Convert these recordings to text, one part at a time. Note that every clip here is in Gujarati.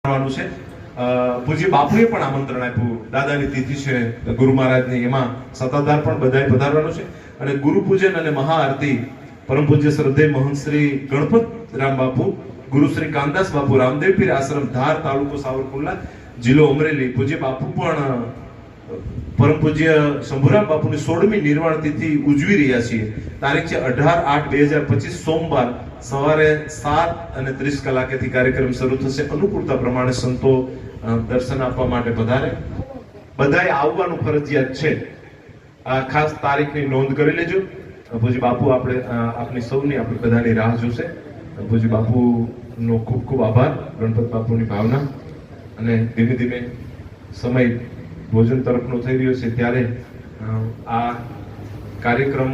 છે પૂજ્ય બાપુએ પણ આમંત્રણ આપ્યું. દાદાની તિથિ છે, ગુરુ મહારાજની, એમાં સત્તાધાર પણ બધાએ પધારવાનું છે અને ગુરુ પૂજન અને મહાઆરતી પરમ પૂજ્ય શ્રદ્ધેય મહંત શ્રી ગણપત રામ બાપુ, ગુરુ શ્રી કામદાસ બાપુ, રામદેવ પીર આશ્રમ ધાર, તાલુકો સાવરકુંડલા, જિલ્લો અમરેલી. પૂજ્ય બાપુ પણ પરમ પૂજ્ય શંભુરામ બાપુની 16મી નિર્વાણ તિથિ ઉજવી રહ્યા છીએ. તારીખ છે 18/8/2025 સોમવાર સવારે 7:30 કલાકેથી કાર્યક્રમ શરૂ થશે. અનુકૂળતા પ્રમાણે સંતો દર્શન આપવા માટે પધારે. બધાએ આવવાનું ફરજિયાત છે. આ ખાસ તારીખની નોંધ કરી લેજો. પૂજ્ય બાપુ આપણી સૌની, આપણી બધાની રાહ જોશે. પૂજ્ય બાપુનો ખૂબ ખૂબ આભાર, ગણપત બાપુની ભાવના. અને ધીમે ધીમે સમય ભોજન તરફનો થઈ રહ્યો છે ત્યારે આ કાર્યક્રમ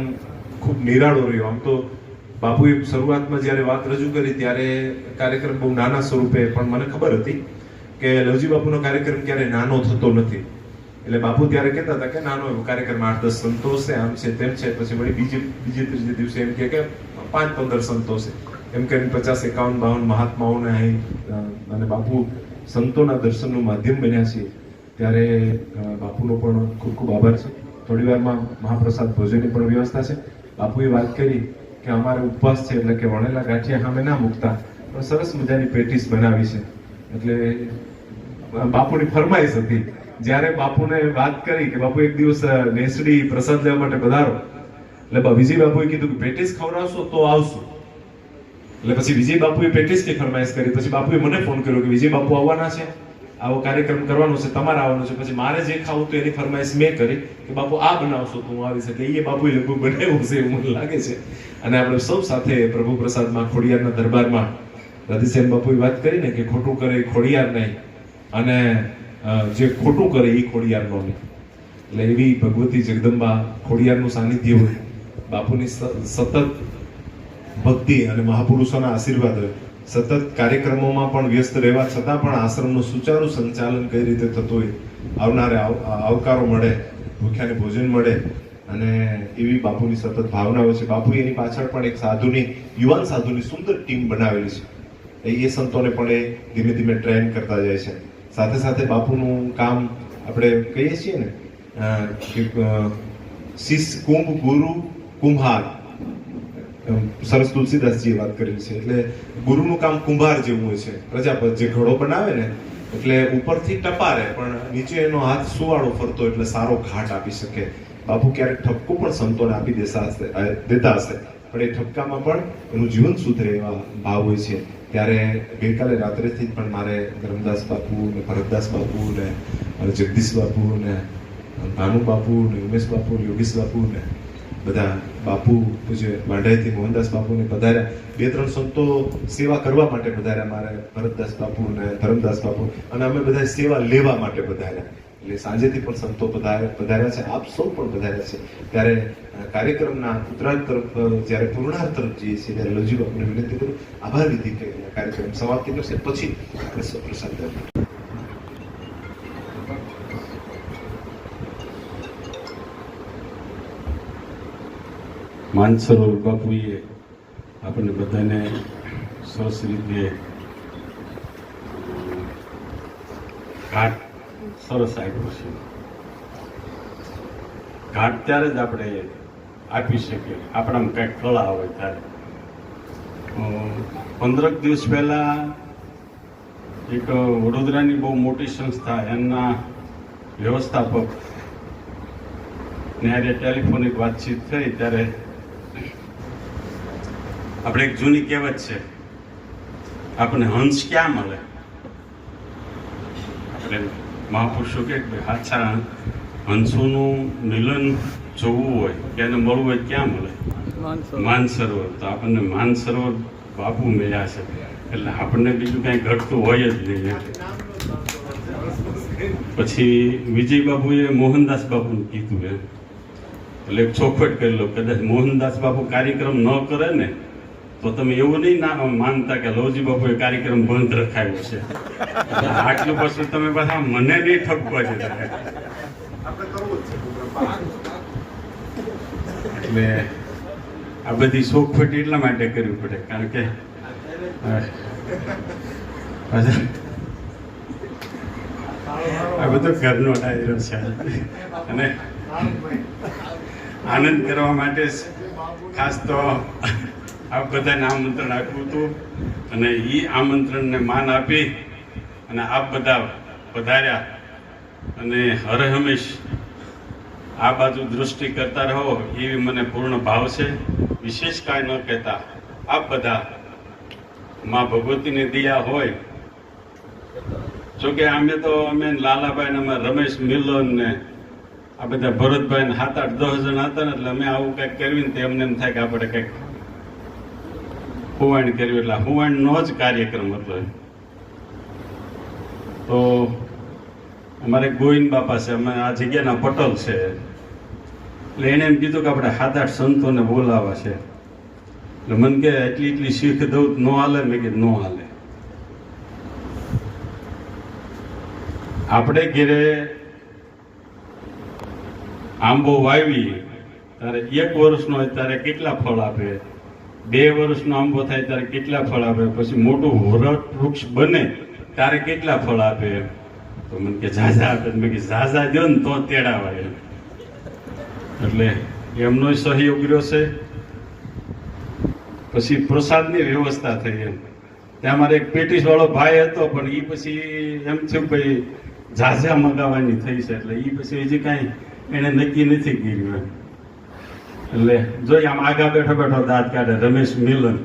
ખૂબ નિરાળો રહ્યો. આમ તો બાપુએ શરૂઆતમાં જ્યારે વાત રજૂ કરી ત્યારે કાર્યક્રમ બહુ નાના સ્વરૂપે, પણ મને ખબર હતી કે લવજી બાપુનો કાર્યક્રમ ક્યારે નાનો થતો નથી. એટલે બાપુ ત્યારે કહેતા હતા કે નાનો એવો કાર્યક્રમ 8-10 સંતો છે, આમ છે તેમ છે. પછી વળી બીજે ત્રીજે દિવસે એમ કે 5-15 સંતો છે, એમ કરીને 50-51-52 મહાત્માઓને અહીં અને બાપુ સંતોના દર્શનનું માધ્યમ બન્યા છે. ત્યારે બાપુનો પણ ખૂબ ખૂબ આભાર છે. થોડી વારમાં મહાપ્રસાદ ભોજનની પણ વ્યવસ્થા છે. બાપુએ વાત કરી કે અમારે ઉપવાસ છે એટલે કે વણેલા ગાંઠિયા સામે ના મૂકતા, પણ સરસ મજાની પેટીસ બનાવી છે. એટલે બાપુની ફરમાઈશ હતી. જ્યારે બાપુને વાત કરી કે બાપુ એક દિવસ નેસડી પ્રસાદ લેવા માટે પધારો, એટલે વિજય બાપુએ કીધું કે પેટીસ ખવડાવશો તો આવશું. એટલે પછી વિજય બાપુએ પેટીસની ફરમાઈશ કરી. પછી બાપુએ મને ફોન કર્યો કે વિજય બાપુ આવવાના છે, આવો કાર્યક્રમ કરવાનો છે, તમારે આવવાનું છે. પછી મારે જે ખાવું તો એની ફરમાઈશ મેં કરી કે બાપુ આ બનાવશો તો હું આવીશ. એટલે એ બાપુએ લગભગ બનાવ્યું છે એવું મને લાગે છે. અને આપણે સૌ સાથે પ્રભુ પ્રસાદમાં ખોડિયારના દરબારમાં રાધેશ્યામ બાપુએ વાત કરી ને કે ખોટું કરે ખોડિયાર નહીં, અને જે ખોટું કરે એ ખોડિયારનો નહીં. એટલે એવી ભગવતી જગદંબા ખોડિયારનું સાનિધ્ય હોય, બાપુની સતત ભક્તિ અને મહાપુરુષોના આશીર્વાદ હોય. સતત કાર્યક્રમોમાં પણ વ્યસ્ત રહેવા છતાં પણ આશ્રમનું સુચારું સંચાલન કઈ રીતે થતું હોય, આવનારે આવકારો મળે, ભૂખ્યાને ભોજન મળે, અને એવી બાપુની સતત ભાવનાઓ છે. બાપુએ એની પાછળ પણ એક યુવાન સાધુની સુંદર ટીમ બનાવેલી છે. એ સંતોને પણ એ ધીમે ધીમે ટ્રેન કરતા જાય છે. સાથે સાથે બાપુનું કામ આપણે કહીએ છીએ ને કે શિષ્ય કુંભ, ગુરુ કુંભાર, સરસ તુલસીદાસજીએ વાત કરેલી છે. એટલે ગુરુનું કામ કુંભાર જેવું હોય છે. પ્રજાપતિ જે ઘડો બનાવે ને, એટલે ઉપરથી ટપારે પણ નીચે એનો હાથ સુવાળો ફરતો, એટલે સારો ઘાટ આપી શકે. બાપુ ક્યારેક ઠપકો પણ સંતોને આપી દેતા હશે, પણ એ ઠપકામાં પણ એનું જીવન સુધરે એવા ભાવ હોય છે. ત્યારે ગઈકાલે રાત્રેથી જ પણ મારે ધરમદાસ બાપુ ને ભરતદાસ બાપુ ને જગદીશ બાપુ ને ભાનુ બાપુ ને ઉમેશ બાપુ ને યોગેશ બાપુ ને બધા બાપુ પૂજ્ય માંડાઈથી મોહનદાસ બાપુને પધાર્યા. 2-3 સંતો સેવા કરવા માટે પધાર્યા, મારે ભરતદાસ બાપુ ને ધરમદાસ બાપુ, અને અમે બધા સેવા લેવા માટે પધાર્યા. એટલે સાંજેથી પણ સંતો પધાર્યા છે, આપ સૌ પણ પધાર્યા છે. ત્યારે કાર્યક્રમના ઉત્તરાર્ધ તરફ, જ્યારે પૂર્ણાર્ધ તરફ જઈએ છીએ, ત્યારે લવજી બાપુને વિનંતી કરું આભાર વિધિ કરીને કાર્યક્રમ સમાપ્તિ કરશે. પછી આપણે સૌ પ્રસાદ કરીએ. માનસરોવર બાપુએ આપણને બધાને સરસ રીતે ઘાટ સરસ આપ્યો છે. ઘાટ ત્યારે જ આપણે આપી શકીએ, આપણામાં કંઈક કળા હોય ત્યારે. 15 દિવસ પહેલા એક વડોદરાની બહુ મોટી સંસ્થા, એમના વ્યવસ્થાપક ને ટેલિફોનિક વાતચીત થઈ. ત્યારે આપણે એક જૂની કહેવત છે, આપણને હંસ ક્યાં મળે? આપણે મહાપુરુષો કે હાચા હંસોનું મિલન જોવું હોય કે એને મળવું હોય ક્યાં મળે? માનસરોવર. તો આપણને માનસરોવર બાપુ મળ્યા છે, એટલે આપણને બીજું કાંઈ ઘટતું હોય જ નહીં. પછી વિજય બાપુએ મોહનદાસ બાપુને કીધું એમ, એટલે એક ચોખવટ કરી લો, કદાચ મોહનદાસ બાપુ કાર્યક્રમ ન કરે ને તો તમે એવું નહીં ના માનતા કે લવજી બાપુએ કાર્યક્રમ બંધ રખાયો છે. આટલું પછી તમે પાછા મને નહીં ઠપવા છે. એટલે આ બધી ચોખવટ એટલા માટે કરવી પડે, કારણ કે બધો ઘરનો ડાયરો છે અને આનંદ કરવા માટે ખાસ તો આ બધાને આમંત્રણ આપ્યું હતું અને એ આમંત્રણને માન આપી અને આપ બધા પધાર્યા અને હર હંમેશ આ બાજુ દૃષ્ટિ કરતા રહો એવી મને પૂર્ણ ભાવ છે. વિશેષ કાંઈ ન કહેતા આપ બધા માં ભગવતીની દયા હોય. જોકે અમે લાલાભાઈ ને અમે રમેશ મિલન ને આ બધા ભરતભાઈ ને 7-8-10 જણ હતા ને એટલે અમે આવું કંઈક કર્યું ને એમને એમ થાય કે આપણે કંઈક હુવાણ કર્યું એટલે હુવાણનો જ કાર્યક્રમ હતો. તો અમારે ગોવિંદ બાપા છે, અમે આ જગ્યાના પટલ છે, એટલે એને એમ કીધું કે આપણે 7-8 સંતોને બોલાવા છે. એટલે મને કે એટલી શીખ દઉં ન હાલે. મેં કીધું ન હાલે. આપણે ઘેરે આંબો વાવી ત્યારે 1 વર્ષનો હોય ત્યારે કેટલા ફળ આપે, 2 વર્ષનો આંબો થાય ત્યારે કેટલા ફળ આપે, પછી મોટું વરટ વૃક્ષ બને ત્યારે કેટલા ફળ આપે. તો મને કે ઝાઝા આપે. મેં કે ઝાઝા દો ને તો તેડાવાય. એટલે એમનો સહયોગ રહ્યો છે. પછી પ્રસાદની વ્યવસ્થા થઈ. એમ ત્યાં મારે એક પેટીસ વાળો ભાઈ હતો પણ એ પછી એમ થયું ભાઈ ઝાઝા મગાવવાની થઈ છે એટલે એ પછી હજી કાંઈ એને નક્કી નથી કર્યું. એટલે જોઈ આમ આગા બેઠો દાંત કાઢે રમેશ મિલન.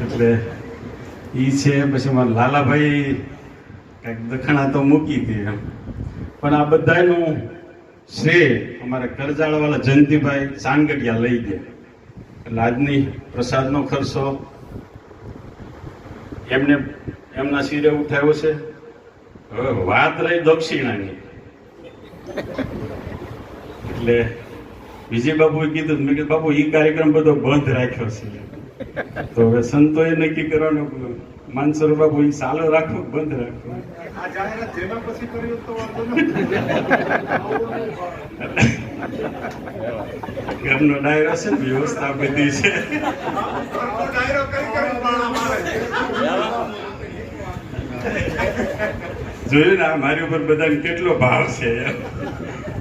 એટલે એ છે. પછી મારા લાલાભાઈ કંઈક દખણા તો મૂકી હતી એમ. પણ આ બધાનું શ્રેય અમારા કરજાળાવાળા જયંતિભાઈ સાનગઢિયા લઈ ગયા. એટલે આજની પ્રસાદનો ખર્ચો એમના શિરે ઉઠાવ્યો છે. હવે વાત રહી દક્ષિણાની. એટલે વિજયબાબુએ કીધું, મેં કીધું બાપુ એ કાર્યક્રમ બધો બંધ રાખ્યો છે. તો હવે સંતોએ નક્કી કરવાનું માનસરોવર બાબુ એ ચાલુ રાખો બંધ રાખો. ઘરનો ડાયરો છે, વ્યવસ્થા બધી છે. જોયું ને મારી ઉપર બધાને કેટલો ભાવ છે.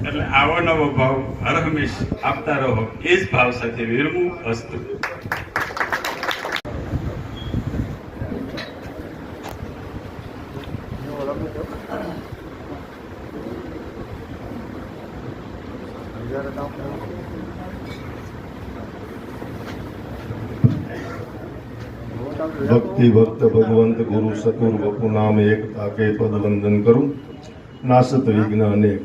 એટલે આવો નવો ભાવ હર હંમેશ આપતા રહો. એ જ ભાવ સાથે વિરમું અસ્તુ. ભક્તિ ભક્ત ભગવંત ગુરુ સતુર વપુ નામ એક તાકે પદ વંદન કરું. નાસત વિઘ્ન અનેક.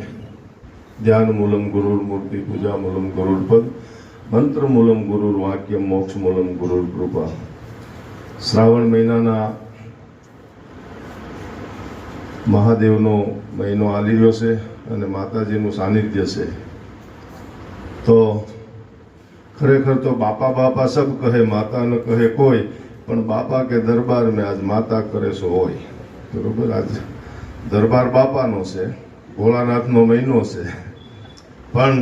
ધ્યાન મૂલમ ગુરુર મૂર્તિ પૂજા મૂલમ ગુરુર પદ મંત્ર મૂલમ ગુરુર વાક્ય મોક્ષ મૂલમ ગુરુર કૃપા. શ્રાવણ મહિનાના મહાદેવનો મહિનો આલી રહ્યો છે અને માતાજીનું સાનિધ્ય છે. તો ખરેખર તો બાપા બાપા સબ કહે, માતા ન કહે કોઈ, પણ બાપા કે દરબાર મેં આજ માતા કરે સો હોય. બરોબર, આજ દરબાર બાપાનો છે, ભોળાનાથનો મહિનો છે. પણ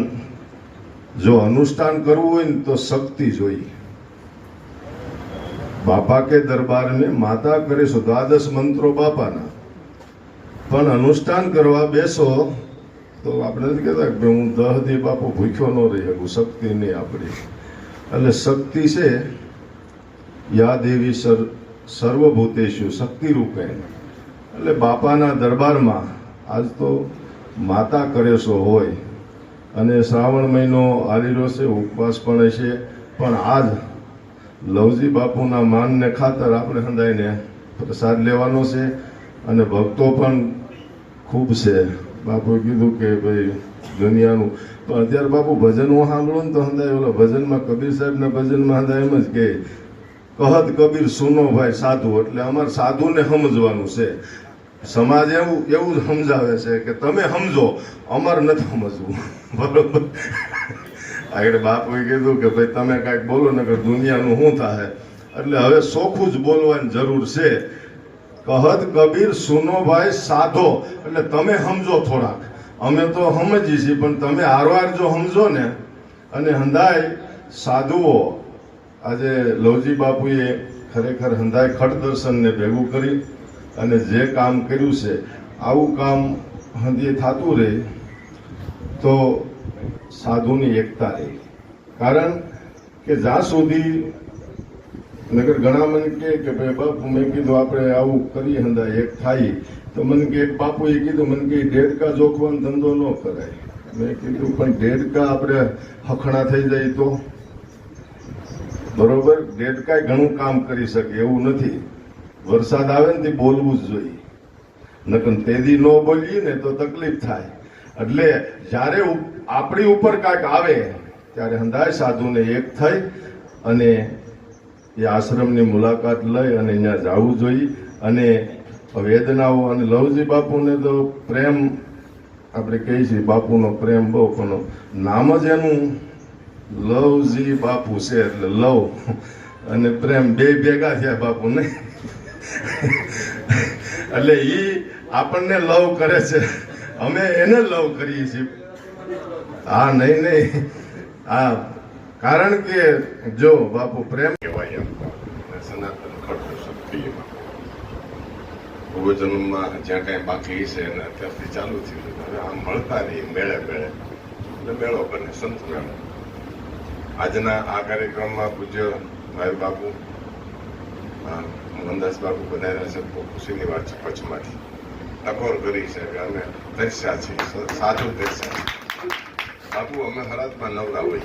જો અનુષ્ઠાન કરવું હોય ને તો શક્તિ જોઈએ. બાપા કે દરબાર મેં માતા કરે સો, 12 મંત્રો બાપાના. પણ અનુષ્ઠાન કરવા બેસો તો આપણે નથી કહેતા કે હું 10 દી બાપુ ભૂખ્યો ન રહી શકું. શક્તિ નહીં આપણી. એટલે શક્તિ છે યા દેવી સર્વભૂતેષુ શક્તિ રૂપેણ. એટલે બાપાના દરબારમાં આજ તો માતા કરેશો હોય. અને શ્રાવણ મહિનો આલી રહ્યો છે, ઉપવાસ પણ હશે. પણ આજ લવજી બાપુના માનને ખાતર આપણે હંધાઈને પ્રસાદ લેવાનો છે. અને ભક્તો પણ ખૂબ છે. બાપુએ કીધું કે ભાઈ દુનિયાનું પણ અત્યારે બાપુ ભજન હું સાંભળું ને તો હંધાય ઓલા ભજનમાં કબીર સાહેબના ભજનમાં હંધાય એમ જ કે કહત કબીર સુનો ભાઈ સાધુ. એટલે અમારે સાધુને સમજવાનું છે. સમાજ એવું જ સમજાવે છે કે તમે સમજો, અમારે નથી સમજવું. બરોબર. આગળ બાપુએ કીધું કે ભાઈ તમે કાંઈક બોલો ને કે દુનિયાનું શું થાય. એટલે હવે ચોખ્ખું જ બોલવાની જરૂર છે. કહત કબીર સુનો ભાઈ સાધો. એટલે તમે સમજો થોડાક, અમે તો સમજીએ છીએ, પણ તમે હારવાર જો સમજો ને. અને હંધાય સાધુઓ આજે લવજી બાપુએ ખરેખર હંધાય ખટ દર્શનને ભેગું કરી અને જે કામ કર્યું છે. આવું કામ હંધી થતું રહે તો સાધુની એકતા રહે. કારણ કે જ્યાં સુધી નગર ઘણા મને કે ભાઈ બાપુ મેં કીધું આપણે આવું કરીએ હંધા એક થાય તો મને કે એક બાપુએ કીધું મને કે દેડકા જોખવાનો ધંધો ન કરાય. મેં કીધું પણ દેડકા આપણે હખણા થઈ જાય તો બરોબર, દેડકા ઘણું કામ કરી શકે એવું નથી. વરસાદ આવે ને તે બોલવું જ જોઈએ, નકર તેદી ન બોલીએ ને તો તકલીફ થાય. એટલે જ્યારે આપણી ઉપર કાંઈક આવે ત્યારે હંધાય સાધુને એક થઈ અને એ આશ્રમની મુલાકાત લઈ અને અહીંયા જવું જોઈએ. અને વેદનાઓ અને લવજી બાપુને તો પ્રેમ આપણે કહીએ છીએ બાપુનો પ્રેમ બહુ, પણ નામ જ એનું લવજી બાપુ છે એટલે લવ અને પ્રેમ બે ભેગા થયા બાપુ ને. એટલે ઈ આપણને લવ કરે છે, અમે એને લવ કરીએ છીએ. હા નહીં હા, કારણ કે જો બાપુ પ્રેમ કહેવાય એમ સનાતન ખડતો શક્તિ પૂર્વજન્મમાં જ્યાં કાંઈ બાકી છે એને અત્યારથી ચાલુ થયું. હવે આમ મળતા રહી મેળે મેળે એટલે મેળો બને, સંત મેળો. આજના આ કાર્યક્રમમાં પૂજ્ય ભાઈ બાપુ મોહનદાસ બાપુ બનાવ્યા છે. બહુ ખુશીની વાત છે. કચ્છમાંથી ટકોર કરી છે કે અમે તરસ્યા છીએ, સાધુ તરસ્યા છીએ. બાપુ અમે હરાતમાં નવરા હોય,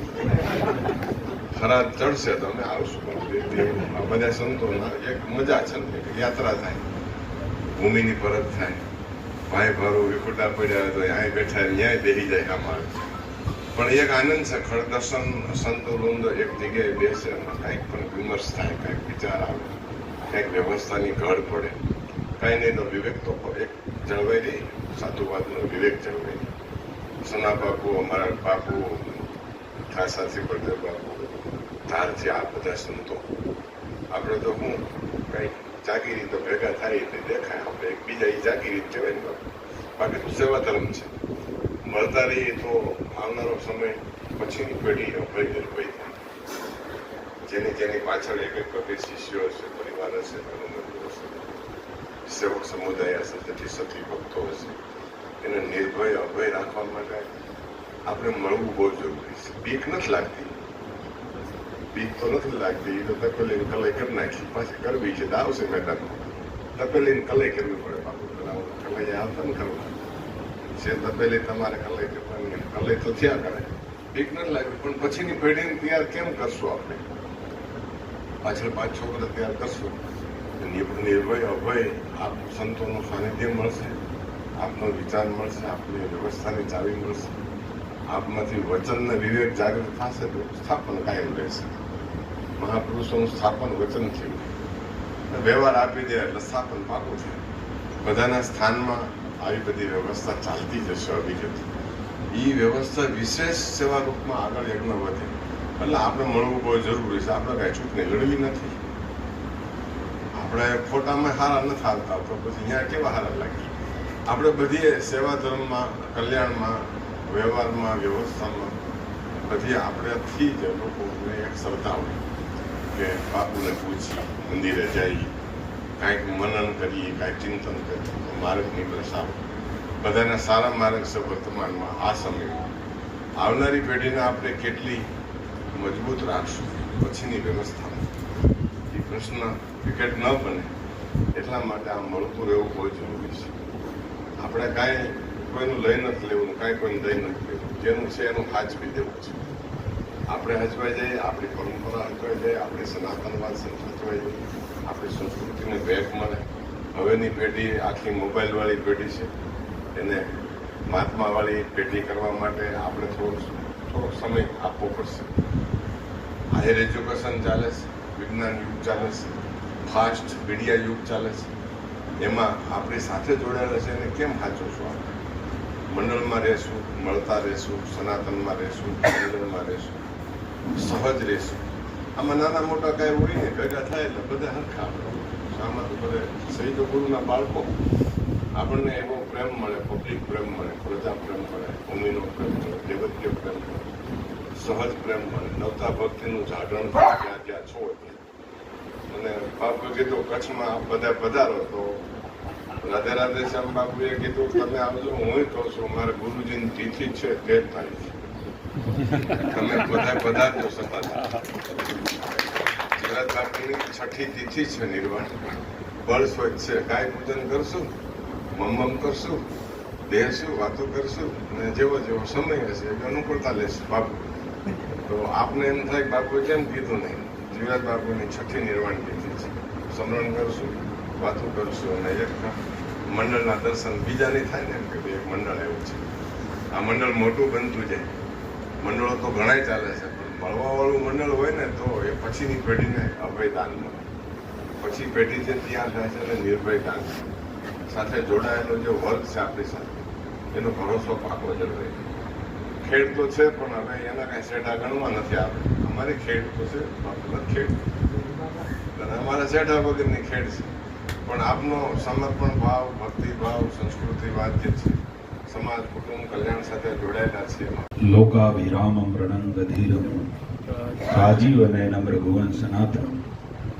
હરાત ચડશે તો અમે આવશું. આ બધા સંતોના એક મજા છે ને, યાત્રા થાય, ભૂમિની પરત થાય, ભાઈ ભારો વિખુટા પડ્યા તો અહીંયા બેઠા ન્યાય બેસી જાય. આમાં પણ એક આનંદ છે, ખડદર્શન સંતો વૃંદ એક જગ્યાએ બેસે, કાંઈક પણ વિમર્શ થાય, કાંઈક વિચાર આવે, કાંઈક વ્યવસ્થાની ઘડ પડે. કાંઈ નહીં તો વિવેક તો એક જળવાઈ રહી, સાધુવાદનો વિવેક જળવાઈ રહી. સના બાપુ, અમારા બાપુ, ખાસાથી પડદર બાપુ, ધારથી આ બધા સંતો, આપણે તો હું કંઈક જાગીરી તો ભેગા થાય એટલે દેખાય, આપણે એકબીજા એ જાગીરી કહેવાય ને બાપુ. બાકી તો સેવા ધર્મ છે. મળતા રહીએ તો આવનારો સમય પછીની પેઢી અભય નિર્ભય થાય. જેની પાછળ એક એક શિષ્યો હશે, પરિવાર હશે, સેવક સમુદાય હશે, તેથી સતી ભક્તો હશે, એને નિર્ભય અભય રાખવા માટે આપણે મળવું બહુ જરૂરી છે. બીક નથી લાગતી, બીક તો નથી લાગતી. એ તો તપેલીને કલાઈ કરી નાખી, પાછી કરવી છે તો આવશે મેદાનમાં. તપેલીને કલાઈ કરવી પડે બાપુ, કલાઈ આવતા ને કરવા છે. તપેલી તમારે કલાઈ કરવાની, કલાઈ તો થયા કરે, બીક નથી લાગવી. પણ પછીની પેઢીને તૈયાર કેમ કરશું આપણે? પાછળ 5 છોકરા તૈયાર કરશું, નિર્ભય અભય આપ સંતોનું સાનિધ્ય મળશે, આપનો વિચાર મળશે, આપની વ્યવસ્થાની ચાવી મળશે, આપમાંથી વચનને વિવેક જાગૃત થશે તો સ્થાપન કાયમ રહેશે. મહાપુરુષોનું સ્થાપન વચન થયું, વ્યવહાર આપી દે એટલે સ્થાપન પાકું થાય. બધાના સ્થાનમાં આવી બધી વ્યવસ્થા ચાલતી જશે અવિરત. એ વ્યવસ્થા વિશેષ સેવા રૂપમાં આગળ યજ્ઞ વધે એટલે આપણે મળવું બહુ જરૂરી છે. આપણે કાંઈ ચૂંટણી લડવી નથી, આપણે ફોટામાં હારા નથી આવતા તો પછી અહીંયા કેવા હારા લાગે? આપણે બધી સેવા ધર્મમાં, કલ્યાણમાં, વ્યવહારમાં, વ્યવસ્થામાં બધી આપણેથી જ લોકોને એક શ્રદ્ધા હોય કે બાપુને પૂછી, મંદિરે જઈએ, કાંઈક મનન કરીએ, કાંઈક ચિંતન કરીએ, માર્ગ નીકળે સારો. બધાના સારા માર્ગ છે વર્તમાનમાં. આ સમયમાં આવનારી પેઢીને આપણે કેટલી મજબૂત રાખશું પછીની વ્યવસ્થામાં, એ પ્રશ્ન વિકેટ ન બને એટલા માટે આ મળતું રહેવું બહુ જરૂરી છે. આપણે કાંઈ કોઈનું લઈ નથી લેવું, કાંઈ કોઈને દઈ નથી લેવું. જેનું છે એનું હાચવી દેવું છે. આપણે હચવાઈ જઈએ, આપણી પરંપરા હચવાઈ જાય, આપણી સનાતનવાદ હચવાઈ જાય, આપણી સંસ્કૃતિને વેગ મળે. હવેની પેઢી આખી મોબાઈલવાળી પેઢી છે, એને મહાત્માવાળી પેઢી કરવા માટે આપણે થોડો સમય આપવો પડશે. હાયર એજ્યુકેશન ચાલે છે, વિજ્ઞાન યુગ ચાલે છે, ફાસ્ટ મીડિયા યુગ ચાલે છે. એમાં આપણી સાથે જોડાયેલા છે એને કેમ સાચવશું? આપણે મંડળમાં રહેશું, મળતા રહેશું, સનાતનમાં રહેશું, મંડળમાં રહેશું, સહજ રહેશું. આમાં નાના મોટા કાંઈ ઉડીને ભેગા થાય એટલે બધા હરખા. આમાં તો બધે શહીદ ગુરુના બાળકો, આપણને એવો પ્રેમ મળે, પબ્લિક પ્રેમ મળે, પ્રજા પ્રેમ મળે, ભૂમિનો પ્રેમ મળે, દેવત્ય પ્રેમ મળે, સહજ પ્રેમ મળે, નવતા ભક્તિનું જાગરણ જ્યાં જ્યાં છો. અને બાપુ કીધું કચ્છમાં બધા પધારો તો રાધે રાધે શ્યામ બાપુએ કીધું તમે આવજો, હું કહું છું મારે ગુરુજીની તિથિ છે 13 તારીખ, તમે બધા પધારજો સત્તા. જીવરાજ બાપુની 6ઠી તિથિ છે નિર્વાણ, બળ સ્વચ્છ છે. ગાય પૂજન કરશું, મમ્મમ કરશું, બેસશું, વાતો કરશું અને જેવો જેવો સમય હશે એ અનુકૂળતા લેશું બાપુ. તો આપને એમ થાય કે બાપુએ કેમ કીધું નહીં. જીવરાજ બાપુની 6ઠી નિર્વાણ તિથિ છે. સમરણ કરશું, વાતો કરશું અને એક મંડળના દર્શન બીજાની થાય ને એમ કે એક મંડળ એવું છે. આ મંડળ મોટું બનતું જાય. મંડળો તો ઘણાય ચાલે છે, પણ મળવાવાળું મંડળ હોય ને તો એ પછીની પેઢીને અભય દાન મળે. પછી પેઢી જે ત્યાં થાય છે એને નિર્ભય દાન સાથે જોડાયેલો જે વર્ગ છે આપણી સાથે એનો ભરોસો પાકો જળવાય. ખેડ તો છે પણ હવે એના કાંઈ શેઢા ગણવા નથી આવે. અમારી ખેડ તો છે, ખેડ અને અમારા શેઢા વગરની ખેડ છે. પણ આપનો સમર્પણ ભાવ, ભક્તિ ભાવ, સંસ્કૃતિવાદ જે છે, સમાજ કુટુંબ કલ્યાણ સાથે જોડાયેલા છે. લોકાભિરામમ રણંગધીરમ રાજીવનયનમ રઘુવંશ સનાતનમ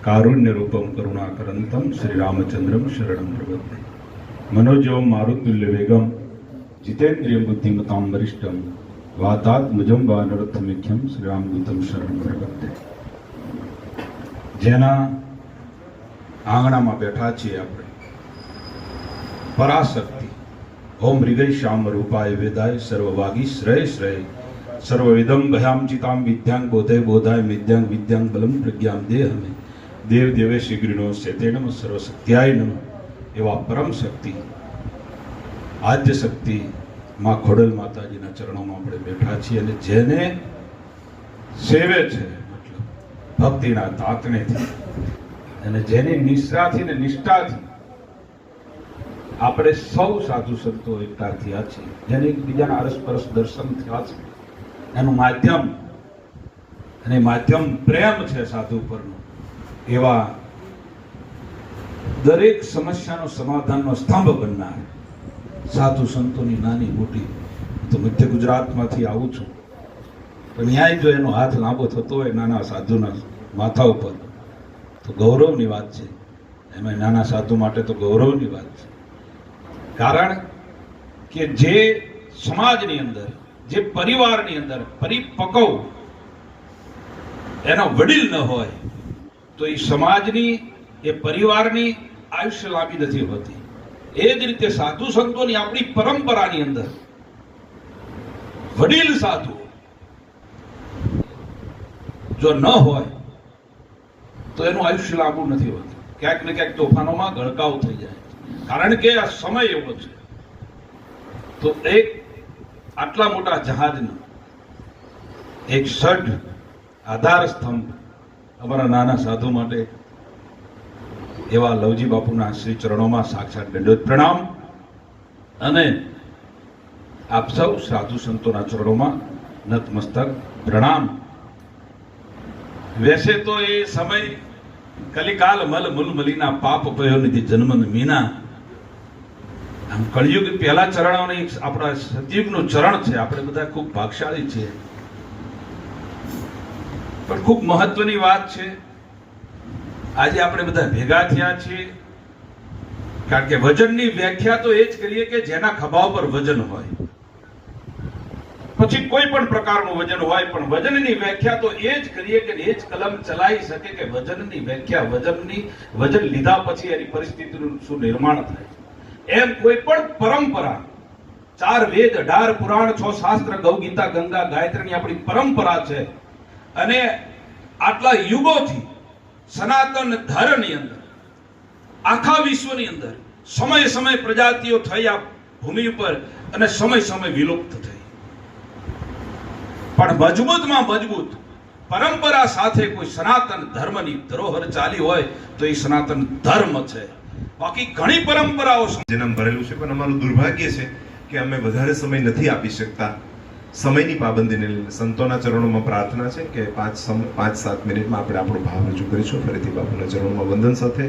કારુણ્ય રૂપમ કરુણાકરંતમ શ્રી રામચંદ્રમ શરણમ પ્રપદ્યે. મનોજવમ મારુતુલ્ય વેગમ જીતેન્દ્રિય બુદ્ધિમતામ વરિષ્ઠમ વાતાત્મજમ વાનરથમિખ્યમ શ્રી રામદૂતમ શરણમ પ્રપદ્યે. જેના આંગણામાં બેઠા છીએ આપણે, પરાશક્તિ ઓમ મૃગય શ્યામ રૂપાય વેદાય સર્વવાગી શ્રેય શ્રેય સર્વવિદમ ભયામ ચિતામ વિદ્યાંગ બોધે બોધાય વિદ્યાંગ વિદ્યાંગ બલમ પ્રજ્ઞામ દેહમે દેવ દેવે શિગ્રીનો શેતે નમ સર્વશક્ત્યાય નમ. એવા પરમ શક્તિ આદ્ય શક્તિ માં ખોડલ માતાજીના ચરણોમાં આપણે બેઠા છીએ અને જેને સેવે છે મતલબ ભક્તિના તાતણેથી અને જેની નિષ્ઠાથી ને નિષ્ઠાથી આપણે સૌ સાધુ સંતો એકઠા થયા છીએ, જેને એકબીજાના અરસપરસ દર્શન થયા છે. એનું માધ્યમ અને માધ્યમ પ્રેમ છે સાધુ પરનો. એવા દરેક સમસ્યાનો સમાધાનનો સ્તંભ બનનાર સાધુ સંતોની નાની મોટી. તો મધ્ય ગુજરાતમાંથી આવું છું, પણ ન્યાય જો એનો હાથ લાંબો થતો હોય નાના સાધુના માથા ઉપર તો ગૌરવની વાત છે. એમાં નાના સાધુ માટે તો ગૌરવની વાત છે. કારણ કે જે સમાજની અંદર, જે પરિવારની અંદર પરિપક્વ એનો વડીલ ન હોય તો એ સમાજની, એ પરિવારની આયુષ્ય લાંબી નથી હોતી. એ જ રીતે સાધુ સંતોની આપણી પરંપરાની અંદર વડીલ સાધુ જો ન હોય તો એનું આયુષ્ય લાંબુ નથી હોતું. ક્યાંક ને ક્યાંક તોફાનોમાં ગળકાવ થઈ જાય. કારણ કે આ સમય એવો છે. તો એક આટલા મોટા જહાજનો એક સઢ આધાર સ્તંભ અમારા નાના સાધુ માટે એવા લવજી બાપુના શ્રી ચરણોમાં સાક્ષાત દંડોત પ્રણામ અને આપ સૌ સાધુ સંતોના ચરણોમાં નતમસ્તક પ્રણામ. વૈસે તો એ સમય કલિકાલ મલ મુલમલીના પાપ પયો નિધિ જન્મન મીના. આમ કળિયુગ પહેલા ચરણોની આપણા સતયુગનું ચરણ છે. આપણે બધા ખૂબ ભાગશાળી છીએ, પણ ખૂબ મહત્વની વાત છે આજે આપણે બધા ભેગા થયા છીએ. કારણ કે વજનની વ્યાખ્યા તો એ જ કરીએ કે જેના ખભા પર વજન હોય. પછી કોઈ પણ પ્રકારનું વજન હોય, પણ વજનની વ્યાખ્યા તો એ જ કરીએ કે એ જ કલમ ચલાવી શકે કે વજનની વ્યાખ્યા વજન લીધા પછી એની પરિસ્થિતિનું શું નિર્માણ થાય. એમ કોઈ પણ પરંપરા, 4 વેદ 18 પુરાણ 6 શાસ્ત્ર ગૌ ગીતા ગંગા ગાયત્રીની આપણી પરંપરા છે. અને આટલા યુગોથી સનાતન ધર્મની અંદર આખા વિશ્વની અંદર સમય સમય પ્રજાતિઓ થઈ આ ભૂમિ ઉપર અને સમય સમય વિલુપ્ત થઈ, પણ મજબૂતમાં મજબૂત પરંપરા સાથે કોઈ સનાતન ધર્મની ધરોહર ચાલી હોય તો એ સનાતન ધર્મ છે. બાકી ઘણી પરંપરાઓ જન્મ ભરેલું છે, પણ અમારું દુર્ભાગ્ય છે કે અમે વધારે સમય નથી આપી શકતા. સમયની પાબંદીને લઈને સંતોના ચરણોમાં પ્રાર્થના છે કે 5-7 મિનિટમાં આપણે આપણો ભાવ રજૂ કરીશું. ફરીથી બાપુના ચરણોમાં વંદન સાથે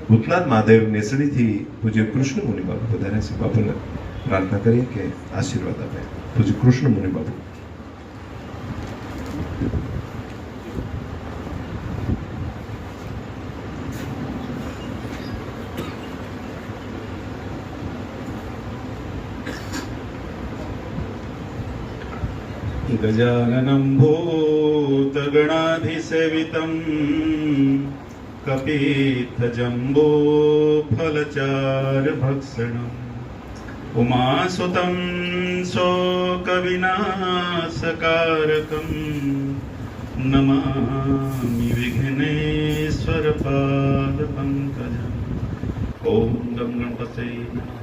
ભૂતનાથ મહાદેવ નેસડીથી પૂજ્ય કૃષ્ણ મુનિ બાપુ વધારે છે. બાપુને પ્રાર્થના કરીએ કે આશીર્વાદ આપે. પૂજ્ય કૃષ્ણ મુનિ બાપુ. गजाननं भूतगणाधिसेवितं कपीत्थजम्बोफलचारुभक्षणम् उमासुतं शोकविनाशकारकं नमामि विघ्नेश्वरपादपङ्कजम्। ओम गम गणपते नमः।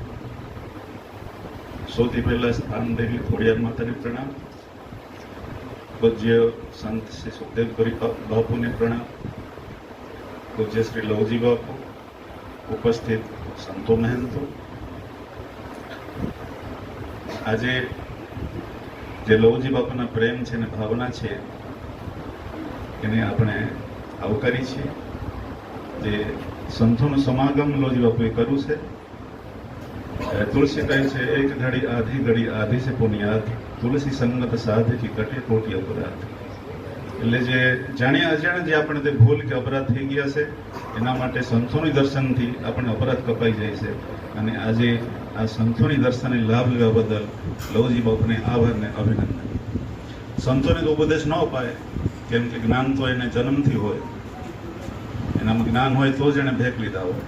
સૌથી પહેલા સ્થાન દેવી ખોડિયાર માતાને પ્રણામ, પૂજ્ય સંત શ્રી સુખદેવપુરી બાપુને પ્રણામ, પૂજ્ય શ્રી લવજી બાપુ, ઉપસ્થિત સંતો મહેંતો, આજે જે લવજી બાપુના પ્રેમ છે ને ભાવના છે એને આપણે આવકારી છીએ. જે સંતોનું સમાગમ લવજી બાપુએ કર્યું છે. तुलसी કહે છે એક ઘડી આધી છે પુનિયાદ, તુલસી સંગત સાધ કી કટે કોટી અપરાધ. એટલે જે જાણ્યા અજાણ્યા જે આપણે તે ભૂલ કે અપરાધ થઈ ગયા છે એના માટે સંતોની દર્શનથી આપણે અપરાધ કપાઈ જાય છે. અને આજે આ સંતોની દર્શનને લાભ લેવા બદલ લવજી બાપુને આભાર ને અભિનંદન. સંતોને તો ઉપદેશ ન અપાય, કેમ કે જ્ઞાન તો એને જન્મથી હોય, એનામાં જ્ઞાન હોય તો જ એને ભેગ લીધા હોય.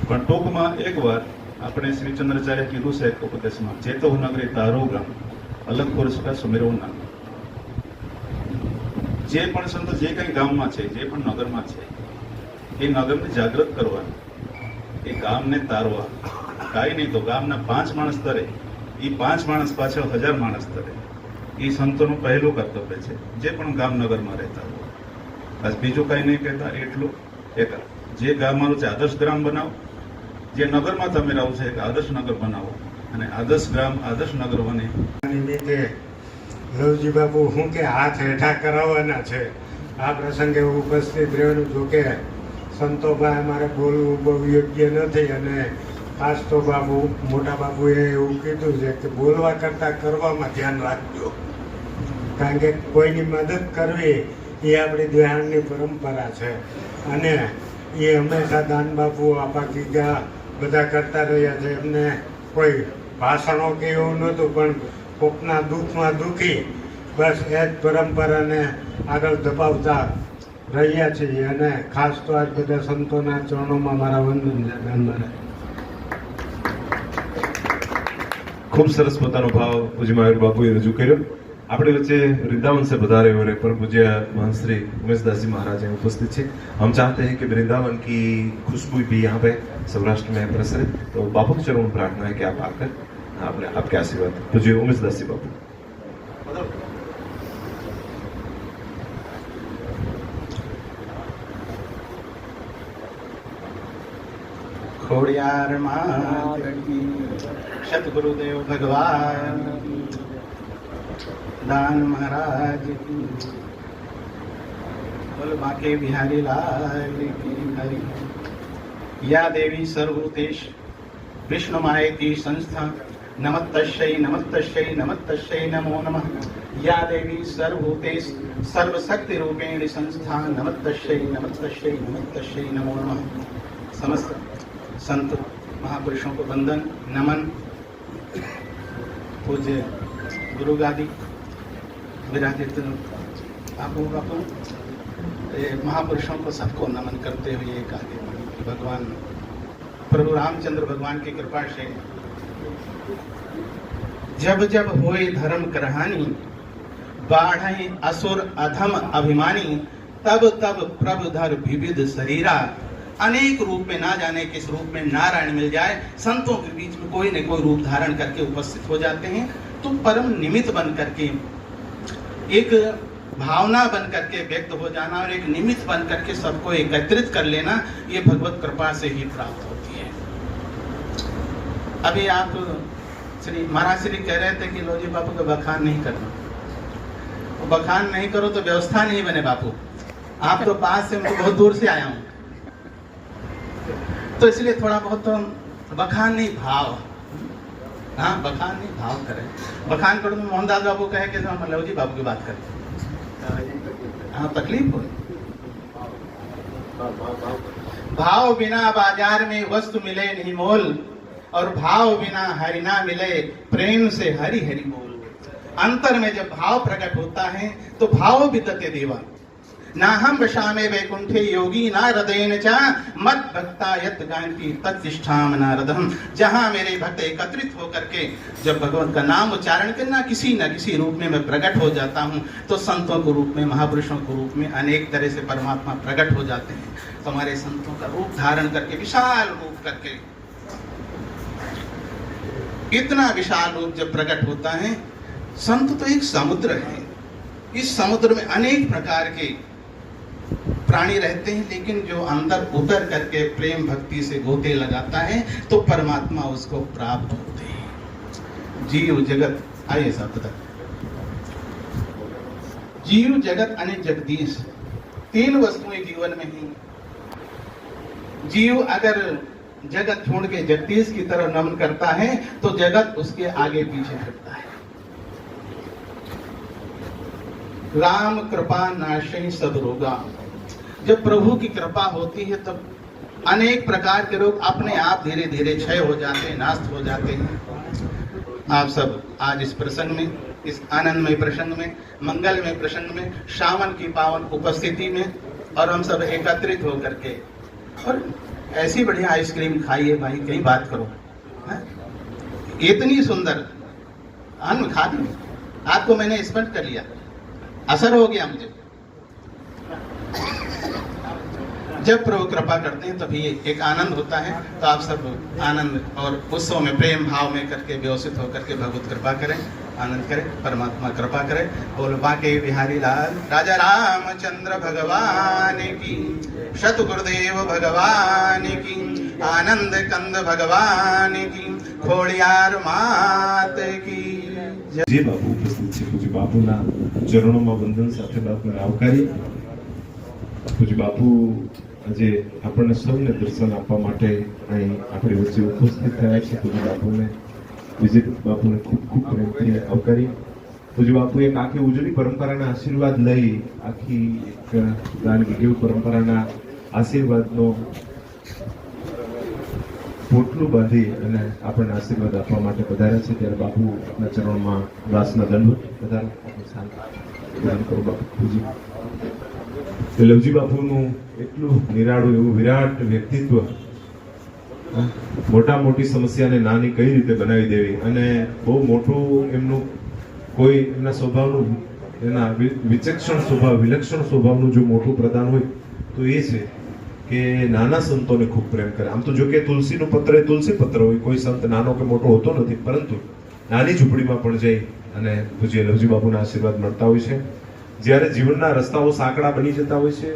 પણ ટૂંકમાં એકવાર આપણે શ્રી ચંદ્રાચાર્ય કીધું છે એક ઉપદેશમાં, ચેતો નગરી તારો ગામ અલગ પુરુષ કા સુમેરો નામ. જે પણ સંતો જે કંઈ ગામમાં છે, જે પણ નગરમાં છે, એ નગરને જાગૃત કરવાનું, એ ગામને તારવા. કાંઈ નહીં તો ગામના 5 માણસ તરે, એ 5 માણસ પાછળ 1000 માણસ તરે. એ સંતોનું પહેલું કર્તવ્ય છે, જે પણ ગામ નગરમાં રહેતા હોય. બસ બીજું કાંઈ નહીં કહેતા, એટલું એક જે ગામમાં છે આદર્શ ગ્રામ બનાવો, જે નગરમાં તમે રહો છો એક આદર્શ નગર બનાવો, અને આદર્શ ગ્રામ આદર્શ નગર બને. નિમિત્તે લવજી બાપુ શું કે હાથ હેઠા કરાવવાના છે, આ પ્રસંગે ઉપસ્થિત રહેવાનું. જોકે સંતોભાઈ અમારે બોલવું બહુ યોગ્ય નથી, અને ખાસ તો બાબુ મોટા બાબુએ એવું કીધું છે કે બોલવા કરતાં કરવામાં ધ્યાન રાખજો, કારણ કે કોઈની મદદ કરવી એ આપણી દેહાણની પરંપરા છે. અને એ હંમેશા દાન બાપુ આપા કીગા બધા કરતા રહ્યા છે. એમને કોઈ ભાષણો કે એવું નહોતું, પણ કોકના દુઃખમાં દુઃખી બસ એ જ પરંપરાને આગળ ધપાવતા રહ્યા છીએ. અને ખાસ તો આજ બધા સંતોના ચરણોમાં મારા વંદન છે. ધન્યવાદ. ખૂબ સરસ પોતાનો ભાવ પૂજ્ય મહાવીર બાપુએ રજૂ કર્યો. આપણી વચ્ચે वृंदावन से पधारे हुए परम पूज्य महंत श्री उमेश दास जी महाराज यहाँ उपस्थित है. हम चाहते हैं कि वृंदावन की खुशबू भी यहाँ पे सौराष्ट्र में प्रसरे. तो बापू के चरणों में प्रार्थना है कि आप आकर आपके आशीर्वाद. पूज्य उमेश दास जी बापू. खोड़ियार मात की, सतगुरुदेव भगवान, दान महाराज की, बोल बाके बिहारी लाल की हरि. या देवी सर्वभूतेश विष्णुमायेति संस्था, नमस्तस्यै नमस्तस्यै नमस्तस्यै नमो नमः. या देवी सर्वभूतेश सर्वशक्ति रूपेण संस्था, नमस्तस्यै नमस्तस्यै नमस्तस्यै नमो नमः. समस्त संत महापुरुषों को वंदन नमन. पूज्य गुरु गादी विराजित आपू बापू, महापुरुषों को सबको नमन करते हुए आगे भगवान प्रभु रामचंद्र भगवान की कृपा से जब जब होए धर्म करहानी, बाढ़े असुर अधम अभिमानी, तब तब प्रभु धर विविध शरीरा. अनेक रूप में ना जाने किस रूप में नारायण मिल जाए, संतों के बीच में कोई न कोई रूप धारण करके उपस्थित हो जाते हैं. तो परम निमित्त बन करके, एक भावना बन करके व्यक्त हो जाना और एक निमित्त बन करके सबको एकत्रित कर लेना, ये भगवत कृपा से ही प्राप्त होती है. अभी आप श्री महाराज श्री कह रहे थे कि लोजी बापू का बखान नहीं करना. वो बखान नहीं करो तो व्यवस्था नहीं बने बापू. आप तो पास से, मैं बहुत दूर से आया हूँ, तो इसलिए थोड़ा बहुत तो बखान नहीं भाव, हाँ बखान नहीं भाव करें. बखान करो तो मोहनदास बाबू कहे कि हम लवजी बाबू की बात करें, हाँ तकलीफ हो. भाव बिना बाजार में वस्तु मिले नहीं मोल, और भाव बिना हरि ना मिले, प्रेम से हरि हरि बोल। अंतर में जब भाव प्रकट होता है तो भाव वितते देवा। ना हम वशामे वैकुंठे योगी ना हृदयेन च मत भक्ता यत गायन्ति तत्तिष्ठाम नारदम। जहां मेरे भक्त एकत्रित होकर के जब भगवान का नाम उच्चारण करना किसी न किसी रूप में मैं प्रकट हो जाता हूं, तो संतों के रूप में, महापुरुषों के रूप में अनेक तरह से परमात्मा प्रकट हो जाते हैं। तो हमारे संतों का रूप धारण करके, विशाल रूप करके, इतना विशाल रूप जब प्रकट होता है, संत तो एक समुद्र है। इस समुद्र में अनेक प्रकार के प्राणी रहते हैं, लेकिन जो अंदर उतर करके प्रेम भक्ति से गोते लगाता है तो परमात्मा उसको प्राप्त होते हैं। जीव जगत, आइए साहब बता। जीव जगत अने जगदीश, तीन वस्तुएं जीवन में ही। जीव अगर जगत छोड़ के जगदीश की तरफ नमन करता है तो जगत उसके आगे पीछे फिरता है। राम कृपा नाशई सब रोगा। जब प्रभु की कृपा होती है तब अनेक प्रकार के रोग अपने आप धीरे धीरे क्षय हो जाते हैं, नाश हो जाते हैं। आप सब आज इस प्रसंग में, इस आनंदमय प्रसंग में, मंगलमय प्रसंग में, श्रावण की पावन उपस्थिति में, और हम सब एकत्रित होकर के, और ऐसी बढ़िया आइसक्रीम खाइए भाई, कहीं बात करो। इतनी सुंदर अन्न खा दी, आपको मैंने स्पर्श कर लिया, असर हो गया मुझे। जब प्रभु कृपा करते हैं तभी एक आनंद होता है। तो आप सब आनंद और उत्सव में, प्रेम भाव में करके व्यवस्थित होकर के भगवत कृपा करें, आनंद करें, परमात्मा कृपा करें। बोल बाके बिहारी लाल राजा रामचंद्र भगवान की, शत गुरुदेव भगवान की, आनंद कंद भगवान की, खोड़ियार मात की। જે બાપુ ઉપસ્થિત છે પૂજ્ય બાપુના ચરણોમાં વંદન સાથે બાપુને આવકારી। પૂજ્ય બાપુ આજે આપણને સૌને દર્શન આપવા માટે અહીં આપણી વચ્ચે ઉપસ્થિત થયા છે। પૂજ્ય બાપુને, વિજય બાપુને ખૂબ ખૂબ પ્રેમથી આવકારી। પૂજ્ય બાપુ એક આખી ઉજળી પરંપરાના આશીર્વાદ લઈ, આખી એક દાનગીરી પરંપરાના આશીર્વાદનો પોટલું બાંધી અને આપણને આશીર્વાદ આપવા માટે પધાર્યા છે। ત્યારે બાપુ આપના ચરણોમાં દાસના દંડવત પધારો, આપણે શાંતિ પ્રદાન કરો બાપુ। પૂજી લવજી બાપુનું એટલું નિરાળું એવું વિરાટ વ્યક્તિત્વ, મોટા મોટી સમસ્યાને નાની કઈ રીતે બનાવી દેવી, અને બહુ મોટું એમનું કોઈ એમના સ્વભાવનું, એના વિચક્ષણ સ્વભાવ, વિલક્ષણ સ્વભાવનું જો મોટું પ્રદાન હોય તો એ છે કે નાના સંતોને ખૂબ પ્રેમ કરે। આમ તો જો કે તુલસીનું પત્ર એ તુલસી પત્ર હોય, કોઈ સંત નાનો કે મોટો હોતો નથી, પરંતુ નાની ઝૂંપડીમાં પણ જઈ અને પૂજ્ય લવજી બાપુના આશીર્વાદ મળતા હોય છે। જ્યારે જીવનના રસ્તાઓ સાંકડા બની જતા હોય છે,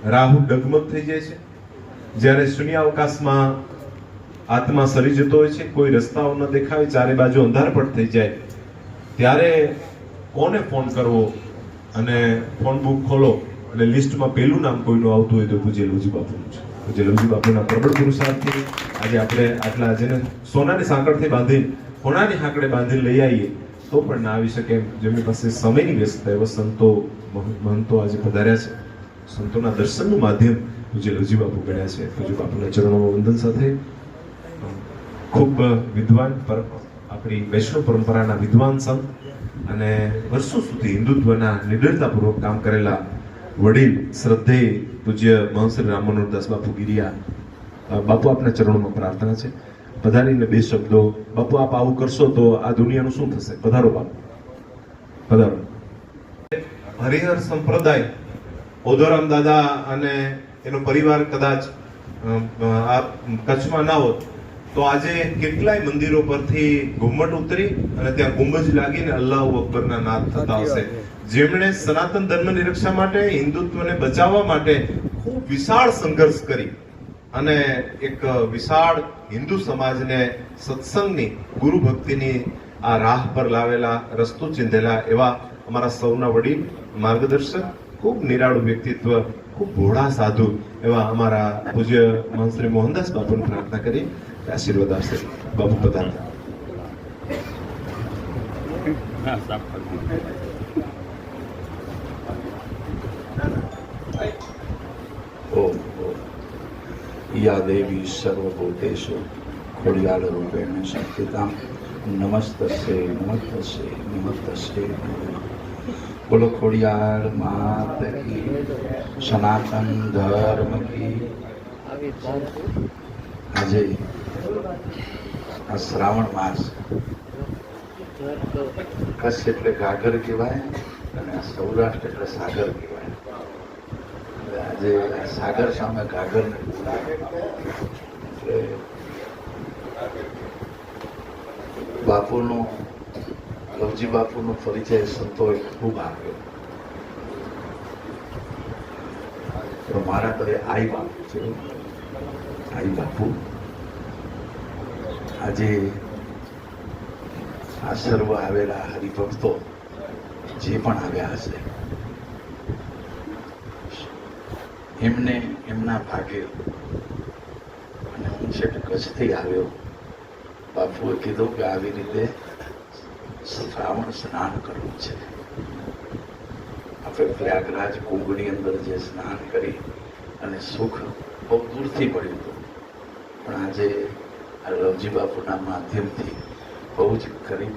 રાહુ ડગમગ થઈ જાય છે, જ્યારે શૂન્યાવકાશમાં આત્મા સરી જતો હોય છે, કોઈ રસ્તાઓ ન દેખાય, ચારે બાજુ અંધારપટ થઈ જાય, ત્યારે કોને ફોન કરવો, અને ફોન બુક ખોલો અને લિસ્ટમાં પહેલું નામ કોઈનું આવતું હોય તો પૂજ્ય લવજી બાપુનું છે। પૂજ્ય લવજી બાપુના પ્રબળ પુરુષાર્થથી આજે આપણે આટલા, જેને સોનાની સાંકળથી બાંધી, હોનાની હાંકડે બાંધીને લઈ આવીએ તો પણ ના આવી શકે, જેમની પાસે સમયની વ્યસ્તતા એવા સંતો, મહંતો આજે પધાર્યા છે। સંતોના દર્શનનું માધ્યમ પૂજ્ય લવજી બાપુ ગણ્યા છે। પૂજ્ય બાપુના ચરણોમાં વંદન સાથે ખૂબ વિદ્વાન, આપણી વૈષ્ણવ પરંપરાના વિદ્વાન સંત અને વર્ષો સુધી હિન્દુત્વના નિડરતાપૂર્વક કામ કરેલા વડીલ શ્રદ્ધેય પૂજ્ય મહંશ્રી રામ મનોહરદાસ બાપુ ગિરિયા, બાપુ આપના ચરણોમાં પ્રાર્થના છે, પધારીને બે શબ્દો, બાપુ આપ આવું કરશો તો આ દુનિયાનું શું થશે? પધારો બાપુ, પધારો। હરિહર સંપ્રદાય, ઓધોરામ દાદા અને એનો પરિવાર કદાચ આ કચ્છમાં ના હોત તો આજે કેટલાય મંદિરો પરથી ઘુમ્મટ ઉતરી અને ત્યાં ગુંબજ લાગીને અલ્લાહુ અકબરના નાદ થતા હશે। જેમણે સનાતન ધર્મની રક્ષા માટે, હિન્દુત્વને બચાવવા માટે ખૂબ વિશાળ સંઘર્ષ કરી અને એક વિશાળ હિન્દુ સમાજને સત્સંગની, ગુરુ ભક્તિની આ રાહ પર લાવેલા, રસ્તો ચીંધેલા એવા અમારા સૌના વડીલ, માર્ગદર્શક, ખૂબ નિરાળું વ્યક્તિત્વ, ખૂબ ભોળા સાધુ એવા અમારા પૂજ્ય મહંશ્રી મોહનદાસ બાપુની પ્રાર્થના કરી આશીર્વાદ આપશે। બાપુ પધારતા। ओम या देवी सर्वभूतेषु ખોડિયાલ રૂપેણ સંસ્થિતામ નમસ્તસ્ય નમસ્તસ્ય નમસ્તસ્ય. બોલો ખોડિયાર માત કી, સનાતન ધર્મ કી. આજે આ શ્રાવણ માસ, કચ્છ એટલે ગાગર કહેવાય અને આ સૌરાષ્ટ્ર એટલે સાગર કહેવાય. હવે આજે આ સાગર સામે ગાગર ને બોલાવે એટલે બાપુનો, લવજી બાપુનો પરિચય સંતોએ ખૂબ આપ્યો. તો મારા ઘરે આઈ બાપુ છે. આઈ બાપુ આજે આ સર્વ આવેલા હરિભક્તો જે પણ આવ્યા હશે એમને એમના ભાગે, અને હું છેક કચ્છથી આવ્યો, બાપુએ કીધું કે આવી રીતે શ્રાવણ સ્નાન કરવું છે. આપણે પ્રયાગરાજ કુંભની અંદર જે સ્નાન કરી અને સુખ બહુ દૂરથી મળ્યું હતું, પણ આજે આ લવજી બાપુના માધ્યમથી બહુ જ ગરીબ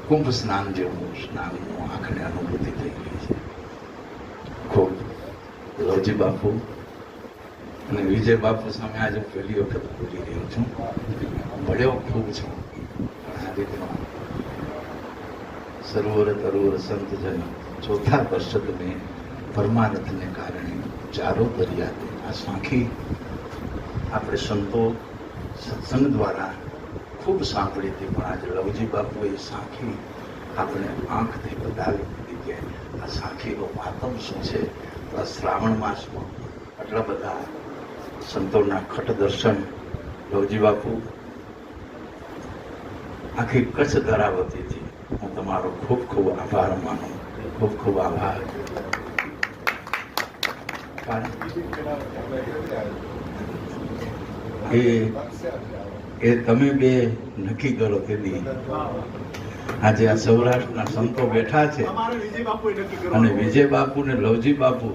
કુંભ સ્નાન જેવું સ્નાનનું આંખને અનુભૂતિ થઈ ગઈ છે. ખૂબ લવજી બાપુ અને વિજય બાપુ સામે આજે હું પહેલી વખત બોલી રહ્યો છું. ભળ્યો ખૂબ છું, પણ આ રીતનો સરોવર તરોવર સંતજન ચોથા વર્ષદ મેં પરમાનંદને કારણે ચારો દરિયા. આ સાંખી આપણે સંતો સત્સંગ દ્વારા ખૂબ સાંભળી હતી, પણ આજે લવજી બાપુએ સાંખી આપણે આંખથી બતાવી દીધી કે આ સાંખીનો માતમ શું છે. આ શ્રાવણ માસમાં આટલા બધા સંતોના ખટ દર્શન. લવજી બાપુ આખી કચ્છ ધરાવતીથી હું તમારો ખૂબ ખૂબ આભાર માનું, ખૂબ ખૂબ આભાર. એ તમે બે નક્કી કરો તેની આજે આ સૌરાષ્ટ્રના સંતો બેઠા છે અને વિજય બાપુ ને લવજી બાપુ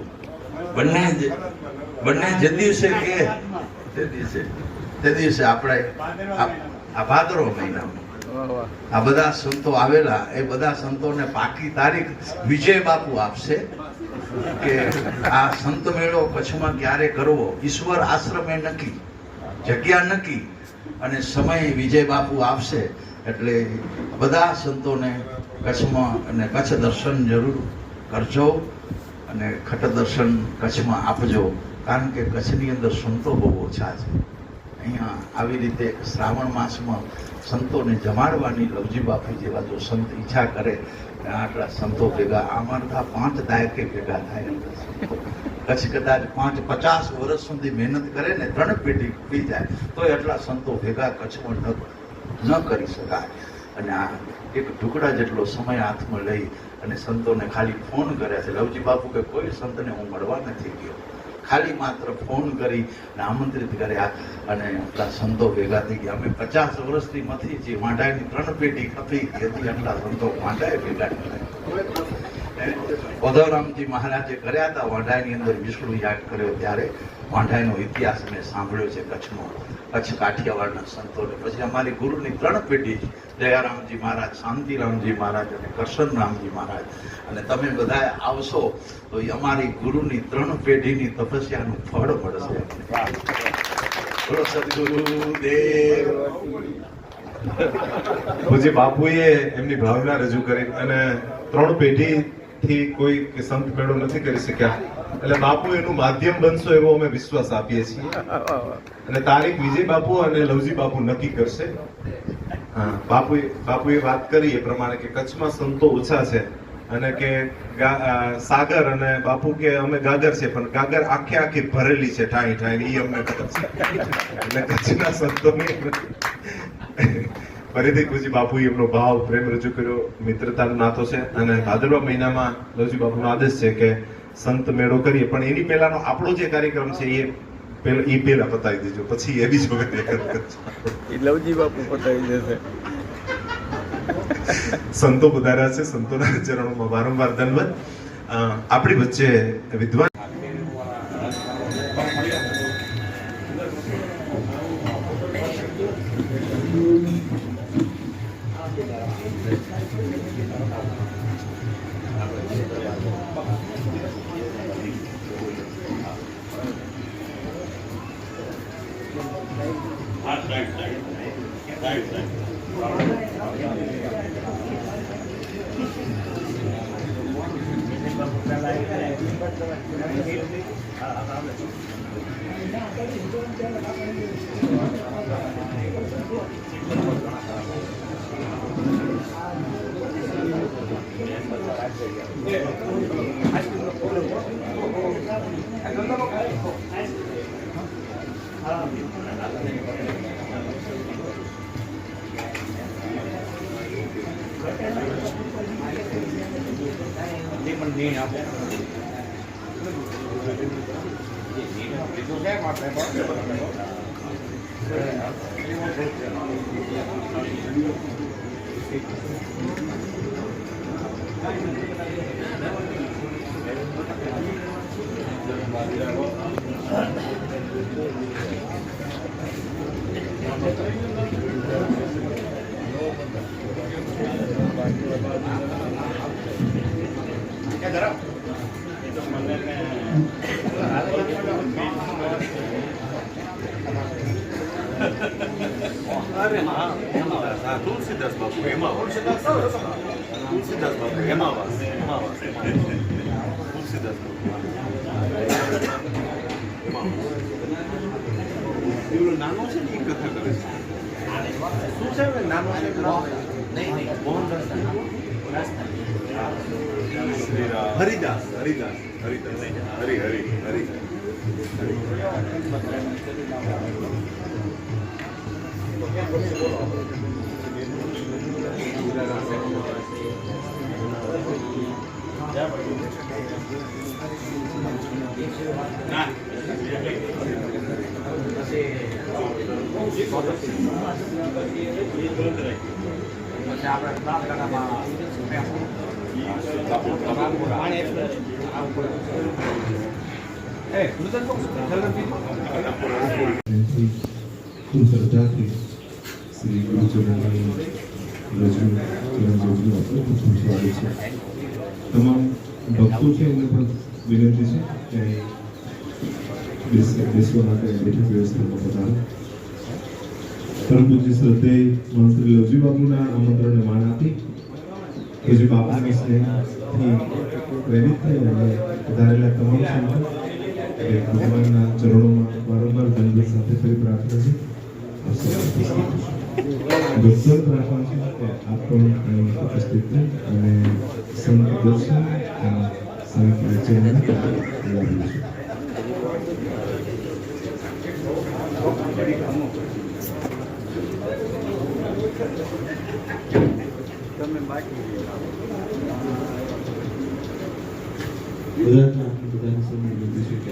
બંને જે દિવસે કે તે દિવસે આપણે આ ભાદરવો મહિનામાં આ બધા સંતો આવેલા, એ બધા સંતોને પાકી તારીખ વિજય બાપુ આપશે કે આ સંત મેળો કચ્છમાં ક્યારે કરવો. ઈશ્વર આશ્રમે નક્કી, જગ્યા નક્કી અને સમય વિજય બાપુ આપશે. એટલે બધા સંતોને કચ્છમાં અને કચ્છ દર્શન જરૂર કરજો અને ખટ દર્શન કચ્છમાં આપજો, કારણ કે કચ્છની અંદર સંતો બહુ ઓછા છે. અહીંયા આવી રીતે શ્રાવણ માસમાં સંતોને જમાડવાની લવજી બાપુ જેવા જો સંત ઈચ્છા કરે, આટલા સંતો ભેગા અમારા 5 દાયકે ભેગા થાય. કચ્છ કદાચ 50 વર્ષ સુધી મહેનત કરે ને 3 પેઢી પી જાય તો એટલા સંતો ભેગા કચ્છમાં ન કરી શકાય. અને આ એક ટુકડા જેટલો સમય હાથમાં લઈ અને સંતોને ખાલી ફોન કર્યા છે. લવજી બાપુ કે કોઈ સંતને હું મળવા નથી ગયો, ખાલી માત્ર ફોન કરી અને આમંત્રિત કર્યા અને આપણા સંતો ભેગા થઈ ગયા. અમે 50 વર્ષથી મથી જે વાંઢાની 3 પેઢી ખપી હતી, આટલા સંતો વાંઢાએ ભેગા ઓધવરામજી મહારાજે કર્યા હતા. વાંઢાની અંદર વિષ્ણુ યાગ કર્યો ત્યારે વાંઢાઈનો ઇતિહાસ મેં સાંભળ્યો છે કચ્છનો, કચ્છ કાઠિયાવાડના સંતોને. પછી અમારી ગુરુની 3 પેઢી, દયારામજી મહારાજ, શાંતિરામજી મહારાજ અને કરશનરામજી મહારાજ. અને તમે બધા આવશો તો એ અમારી ગુરુની 3 પેઢીની તપસ્યાનું ફળ મળશે. બોલો સદગુરુદેવ. પૂજ્ય બાપુએ એમની ભાવના રજૂ કરી અને 3 પેઢીથી કોઈ સંત મેળો નથી કરી શક્યા, એટલે બાપુ એનું માધ્યમ બનશો એવો અમે વિશ્વાસ આપીએ છીએ. અને તારીખ વિજય બાપુ અને લવજી બાપુ નક્કી કરશે. બાપુએ વાત કરી એ પ્રમાણે કે કચ્છમાં સંતો ઓછા છે અને કે સાગર, અને બાપુ કે અમે ગાગર છે, પણ ગાગર આખી ભરેલી છે ઠાઈ એ અમને ખબર છે. એટલે કચ્છના સંતોની ફરીથી પૂજી બાપુએ એમનો ભાવ પ્રેમ રજૂ કર્યો, મિત્રતાનો નાતો છે. અને ભાદરવા મહિનામાં લવજી બાપુનો આદેશ છે કે સંત મેળો કરીએ, પણ એની પહેલાનો આપણો જે કાર્યક્રમ છે એ પહેલા પતાવી દેજો, પછી એ બીજો લવજી બાપુ પતાવી દેશે. સંતો પધાર્યા છે, સંતોના ચરણોમાં વારંવાર દંડવત. આપણી વચ્ચે વિદ્વાન તુલસીદાસ બાપુ તુલસીદાસ બાપુ તુલસીદાસ બાપુ નાનો છે ને એ કથા કરે છે શું છે નાનો છે હરિદાસ હરિદાસ હરિદાસ હરિ હરિ હરિ શ્રદ્ધાથી શ્રી ગુરુચરણની રજૂ ચરણજોગનું આપણે સ્વાગત છે. તમામ ભક્તો છે એમને પણ વિનંતી છે કે બેસવા માટે બેઠક વ્યવસ્થામાં પધારો. પરમ પૂજ્ય શ્રદ્ધેય મંત્રી લવજી બાપુના આમંત્રણને માન આપી પૂજ્ય બાપુના સ્નેહથી પ્રેરિત થઈ અને પધારેલા તમામ સંતો ભગવાનના ચરણોમાં વારંવાર દંડવત સાથે કરી પ્રાર્થના છે. દોસ્તો પ્રાર્થના છે કે આપ પણ અહીં ઉપસ્થિત થઈ અને સંત દર્શન અને સંત પરિચયને લાભ લેશો. બધાને સમય લીધું છે કે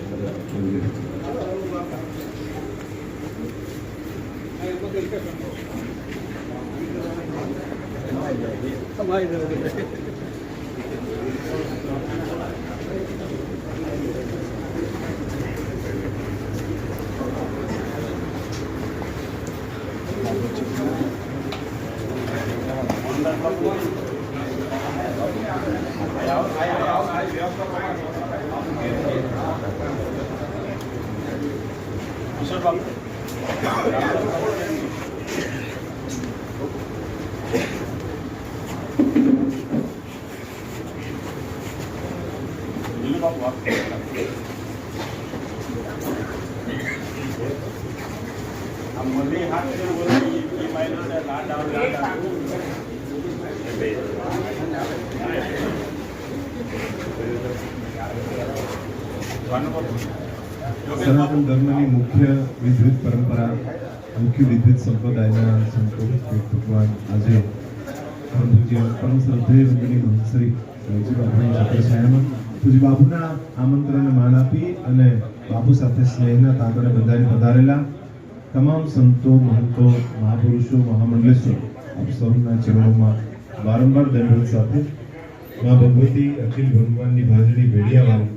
સનાતન ધર્મની મુખ્ય વિદ્યુત પરંપરા મુખ્ય વિદ્યુત સંપ્રદાયના સંતો ભગવાન આજે પરમ શ્રદ્ધેય વંદનીય મહંતશ્રી લવજી બાપુની છત્રછાયામાં પૂજ્ય બાપુના આમંત્રણને માન આપી અને બાપુ સાથે સ્નેહના તાંતણે બંધાઈને પધારેલા તમામ સંતો મહંતો મહાપુરુષો મહામંડલેશ્વર આપ સૌના ચરણોમાં વારંવાર દંડવત સાથે મા ભગવતી અખિલ ભગવાનની ભાજણી ભેડિયાવાળી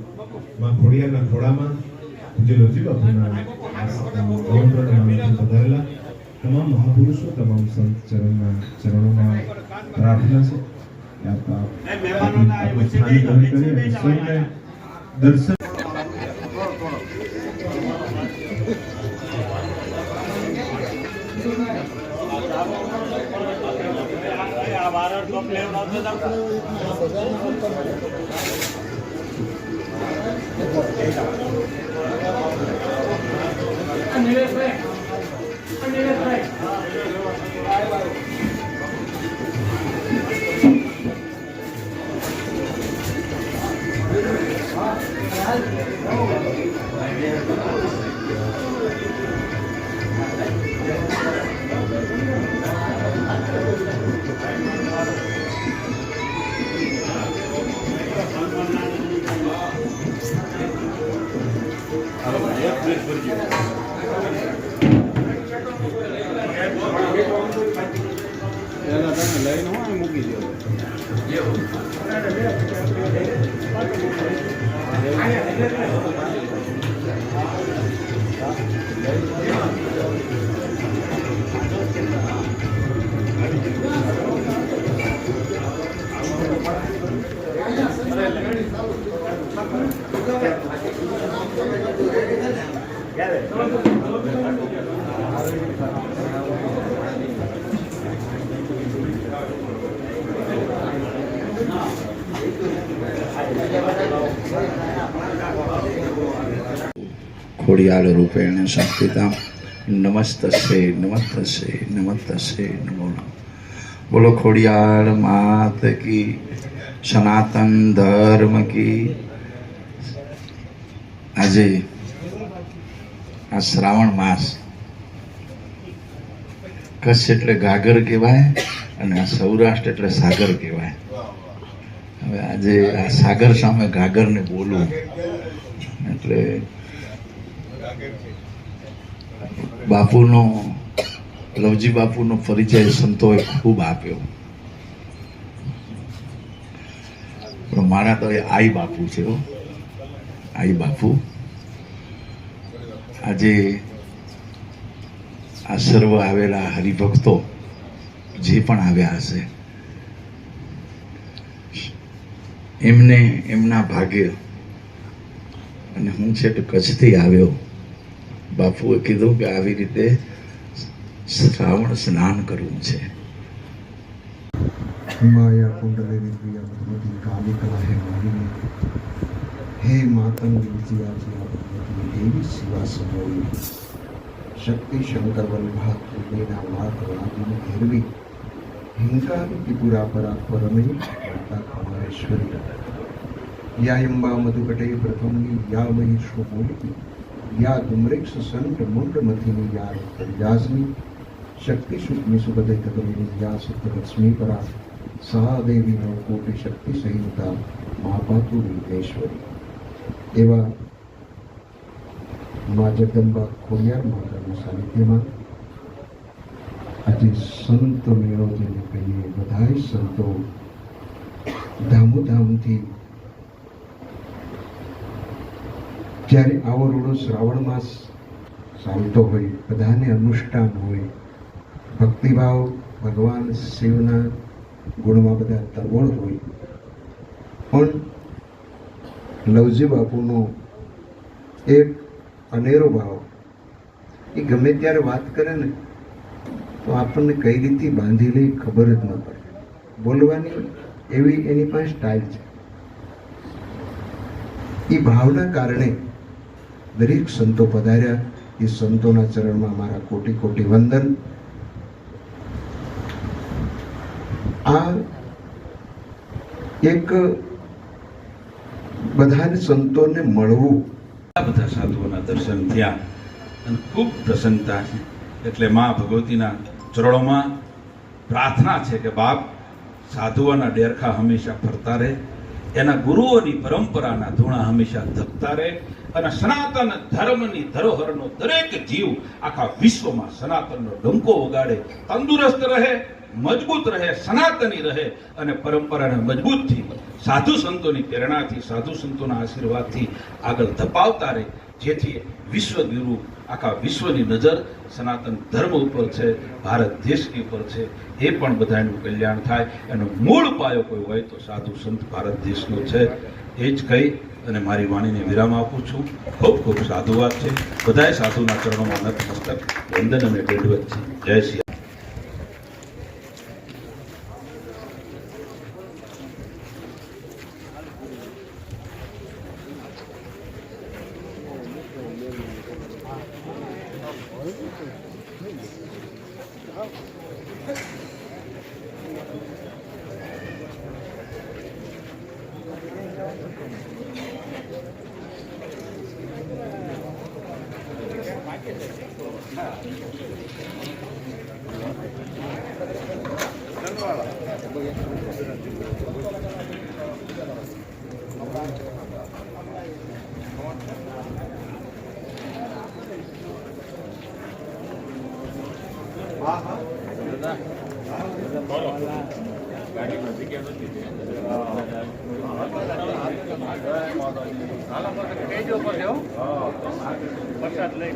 મા ખોડિયારના ખોડામાં પૂજ્ય લવજી બાપુના આમંત્રણને માન આપી પધારેલા તમામ મહાપુરુષો તમામ સંત ચરણોમાં પ્રાર્થના છે કે આપણું સ્થાન ગ્રહણ કરી અને સૌને દર્શન ખોડિયાર રૂપેણ સંસ્થિતા નમસ્તસ્ય નમસ્તસ્ય નમસ્તસ્ય નમો નમઃ. બોલો ખોડિયાર માત કી, સનાતન ધર્મ કી. આજે આ શ્રાવણ માસ, કચ્છ એટલે ગાગર કહેવાય અને આ સૌરાષ્ટ્ર એટલે સાગર કહેવાય. હવે આજે આ સાગર સામે ગાગરને બોલવું એટલે બાપુનો, લવજી બાપુનો પરિચય સંતોએ ખૂબ આપ્યો, પણ મારા તો એ આઈ બાપુ છે. આઈ બાપુ આજે આ સર્વ આવેલા હરિભક્તો જે પણ આવ્યા હશે એમને એમના ભાગ્ય, અને હું છે તો કચ્છથી આવ્યો. બાપુએ કીધું કે આવી રીતે શ્રાવણ સ્નાન કરવું છે. માયા કુંડલે વિદ્યા ભગવતી કાલિકા હે મારી, હે માતંગી વિજયા દેવી શિવા સમોઈ, શક્તિ શંકર વલ્લભા કુંડેના વાત વાગી ઘેરવી, હિંકાર ત્રિપુરા પરા પરમહી માતા કમલેશ્વરી, યા અંબા મધુકટે પ્રથમની, યા મહિષો મૂલિકી, યા ધુમ્રેક્ષ સંત મુંડ મથિની, યા વ્યાસની શક્તિ સુખમી સુગદય કદમિની, યા સત્ય લક્ષ્મી પરા સહા દેવી નવ કોટી શક્તિ સહિતા મહાપાતુ વિઘ્નેશ્વરી. એવા મા જગદંબા ખોડિયાર માતાના સાનિધ્યમાં આજે સંત મેળો જેને કહીએ, બધાય સંતો ધામોધામથી જ્યારે આવો રૂડો શ્રાવણ માસ ચાલતો હોય, બધાને અનુષ્ઠાન હોય, ભક્તિભાવ ભગવાન શિવના ગુણમાં બધા તરવોળ હોય, પણ લવજી બાપુનો એક અનેરો ભાવ, એ ગમે ત્યારે વાત કરે ને તો આપણને કઈ રીતે બાંધી લઈ ખબર જ ન પડે. બોલવાની એવી એની પાસે સ્ટાઇલ છે. એ ભાવના કારણે દરેક સંતો પધાર્યા. એ સંતોના ચરણમાં મારા કોટી કોટી વંદન. આ એક બધાને સંતોને મળવું, બધા સાધુઓના દર્શન થયા અને ખૂબ પ્રસન્નતા છે. એટલે મા ભગવતીના ચરણોમાં પ્રાર્થના છે કે બાપ, સાધુઓના ડેરખા હંમેશા ફરતા રહે, એના ગુરુઓની પરંપરાના ધૂણા હંમેશા ધકતા રહે, અને સનાતન ધર્મની ધરોહરનો દરેક જીવ આખા વિશ્વમાં સનાતનનો ડંકો વગાડે, તંદુરસ્ત રહે, મજબૂત રહે, સનાતની રહે, અને પરંપરાને મજબૂતથી સાધુ સંતોની પ્રેરણાથી, સાધુ સંતોના આશીર્વાદથી આગળ ધપાવતા રહે. જેથી વિશ્વગુરુ આખા વિશ્વની નજર સનાતન ધર્મ ઉપર છે, ભારત દેશની ઉપર છે, એ પણ બધાનું કલ્યાણ થાય એનો મૂળ પાયો કોઈ હોય તો સાધુ સંત ભારત દેશનો છે. એ જ કહી અને મારી વાણીને વિરામ આપું છું. ખૂબ ખૂબ સાધુવાદ છે. બધાય સાધુના ચરણોમાં નતમસ્તક વંદન અને દંડવત છે. જય શ્રી પ્રસાદ લઈ